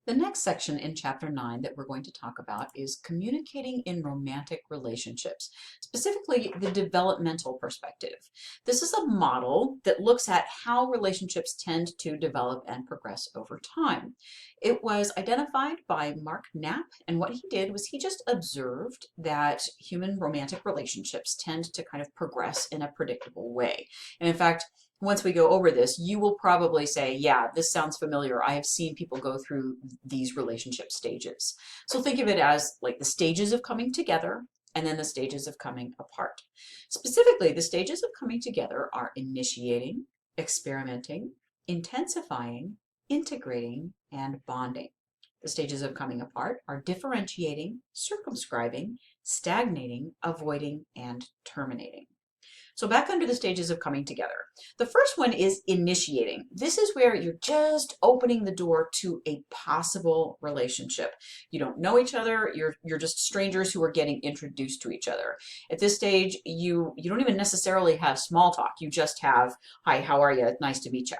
The next section in Chapter 9 that we're going to talk about is communicating in romantic relationships, specifically the developmental perspective. This is a model that looks at how relationships tend to develop and progress over time. It was identified by Mark Knapp, and what he did was he just observed that human romantic relationships tend to kind of progress in a predictable way. And in fact, once we go over this, you will probably say, yeah, this sounds familiar. I have seen people go through these relationship stages. So think of it as like the stages of coming together and then the stages of coming apart. Specifically, the stages of coming together are initiating, experimenting, intensifying, integrating, and bonding. The stages of coming apart are differentiating, circumscribing, stagnating, avoiding, and terminating. So back under the stages of coming together. The first one is initiating. This is where you're just opening the door to a possible relationship. You don't know each other, you're just strangers who are getting introduced to each other. At this stage, you don't even necessarily have small talk. You just have, hi, how are you? Nice to meet you.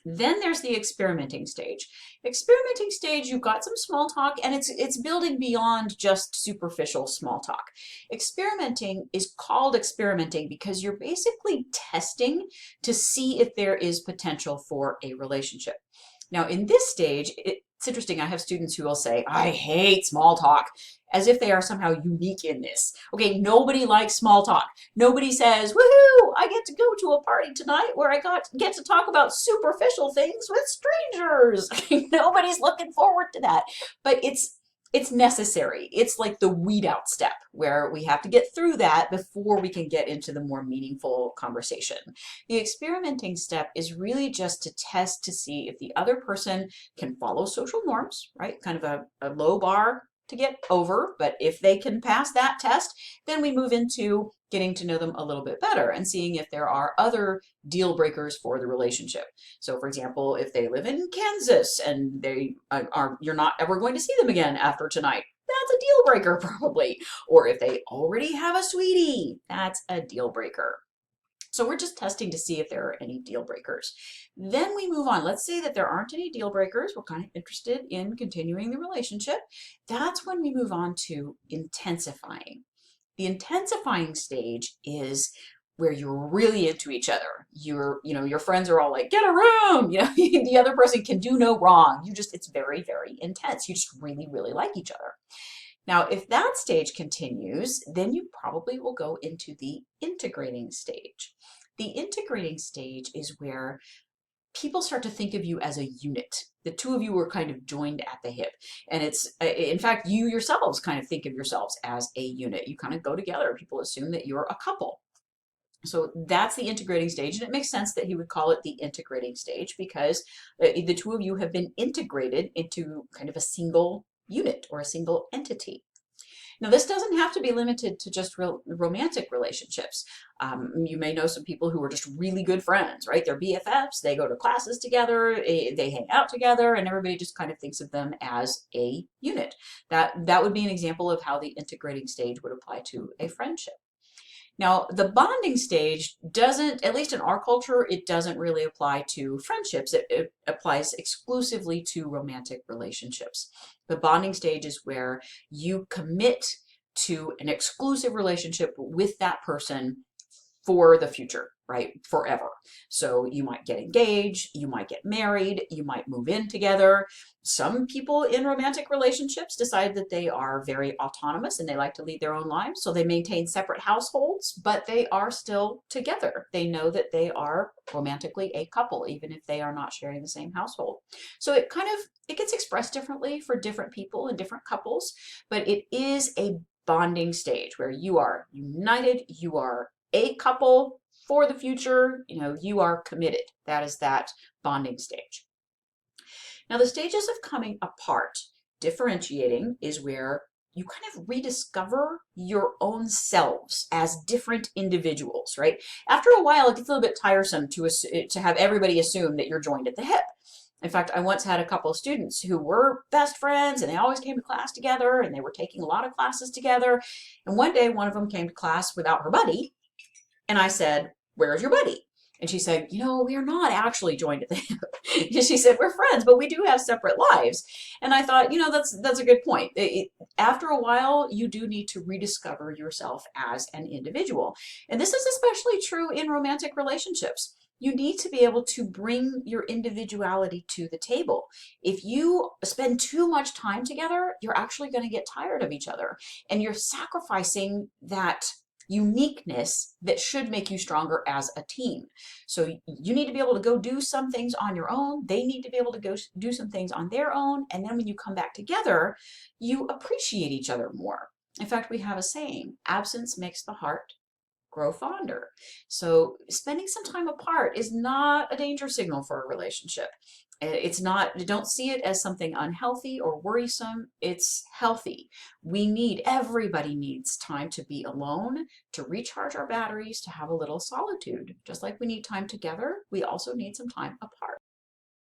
Then there's the experimenting stage. Experimenting stage, you've got some small talk and it's building beyond just superficial small talk. Experimenting is called experimenting because you're basically testing to see if there is potential for a relationship. Now in this stage, it's interesting, I have students who will say, I hate small talk, as if they are somehow unique in this. Okay, nobody likes small talk. Nobody says, woohoo, I get to go to a party tonight where I get to talk about superficial things with strangers. Nobody's looking forward to that. But it's necessary. It's like the weed out step where we have to get through that before we can get into the more meaningful conversation. The experimenting step is really just to test to see if the other person can follow social norms, right? Kind of a low bar to get over, but if they can pass that test, then we move into getting to know them a little bit better and seeing if there are other deal breakers for the relationship. So for example, if they live in Kansas and you're not ever going to see them again after tonight, that's a deal breaker probably. Or if they already have a sweetie, that's a deal breaker. So we're just testing to see if there are any deal breakers. Then we move on. Let's say that there aren't any deal breakers. We're kind of interested in continuing the relationship. That's when we move on to intensifying. The intensifying stage is where you're really into each other. Your friends are all like, get a room. The other person can do no wrong. It's very, very intense. You just really, really like each other. Now, if that stage continues, then you probably will go into the integrating stage. The integrating stage is where people start to think of you as a unit. The two of you are kind of joined at the hip. And in fact, you yourselves kind of think of yourselves as a unit. You kind of go together. People assume that you're a couple. So that's the integrating stage, and it makes sense that he would call it the integrating stage because the two of you have been integrated into kind of a single unit or a single entity. Now, this doesn't have to be limited to just romantic relationships. You may know some people who are just really good friends, right? They're BFFs, they go to classes together, they hang out together, and everybody just kind of thinks of them as a unit. That would be an example of how the integrating stage would apply to a friendship. Now, the bonding stage doesn't, at least in our culture, it doesn't really apply to friendships. It applies exclusively to romantic relationships. The bonding stage is where you commit to an exclusive relationship with that person for the future, right? Forever. So you might get engaged, you might get married, you might move in together. Some people in romantic relationships decide that they are very autonomous and they like to lead their own lives. So they maintain separate households, but they are still together. They know that they are romantically a couple, even if they are not sharing the same household. So it gets expressed differently for different people and different couples, but it is a bonding stage where you are united, you are a couple for the future, you are committed. That is that bonding stage. Now, the stages of coming apart, differentiating, is where you kind of rediscover your own selves as different individuals, right? After a while, it gets a little bit tiresome to have everybody assume that you're joined at the hip. In fact, I once had a couple of students who were best friends and they always came to class together and they were taking a lot of classes together. And one day, one of them came to class without her buddy. And I said, where's your buddy? And she said, you know, we are not actually joined at the hip. She said, we're friends, but we do have separate lives. And I thought, you know, that's a good point. After a while, you do need to rediscover yourself as an individual. And this is especially true in romantic relationships. You need to be able to bring your individuality to the table. If you spend too much time together, you're actually going to get tired of each other, and you're sacrificing that uniqueness that should make you stronger as a team. So you need to be able to go do some things on your own. They need to be able to go do some things on their own. And then when you come back together, you appreciate each other more. In fact, we have a saying, absence makes the heart grow fonder. So spending some time apart is not a danger signal for a relationship. It's not, don't see it as something unhealthy or worrisome. It's healthy. Everybody needs time to be alone, to recharge our batteries, to have a little solitude. Just like we need time together, we also need some time apart.